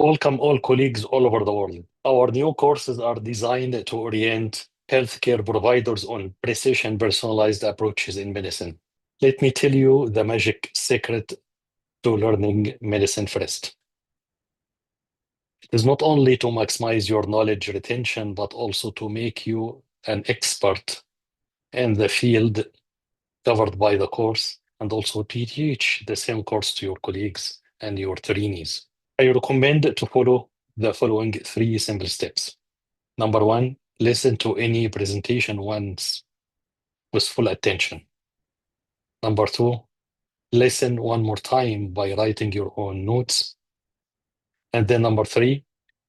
Welcome all colleagues all over the world. Our new courses are designed to orient healthcare providers on precision personalized approaches in medicine. Let me tell you the magic secret to learning medicine first. It is not only to maximize your knowledge retention, but also to make you an expert in the field covered by the course, and also to teach the same course to your colleagues and your trainees. I recommend to follow the following 3 simple steps. Number 1, listen to any presentation once with full attention. Number 2, listen one more time by writing your own notes. And then number 3,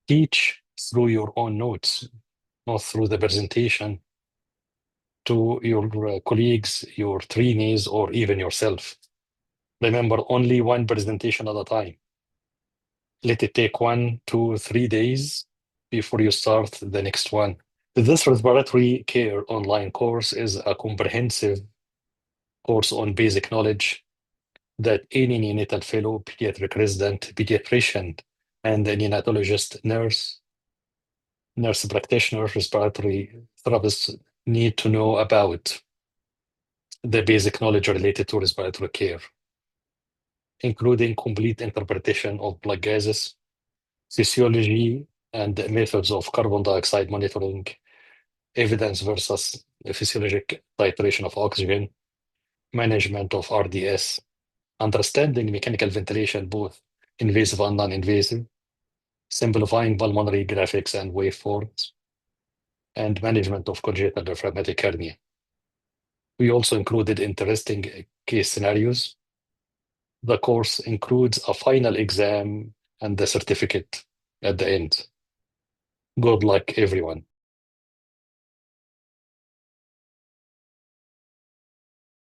teach through your own notes, not through the presentation, to your colleagues, your trainees, or even yourself. Remember, only one presentation at a time. Let it take 1, 2, 3 days before you start the next one. This respiratory care online course is a comprehensive course on basic knowledge that any neonatal fellow, pediatric resident, pediatrician, and a neonatologist, nurse practitioner, respiratory therapist need to know about the basic knowledge related to respiratory care, including complete interpretation of blood gases, physiology and methods of carbon dioxide monitoring, evidence versus physiologic titration of oxygen, management of RDS, understanding mechanical ventilation, both invasive and non-invasive, simplifying pulmonary graphics and waveforms, and management of congenital diaphragmatic hernia. We also included interesting case scenarios. The course includes a final exam and the certificate at the end. Good luck, everyone.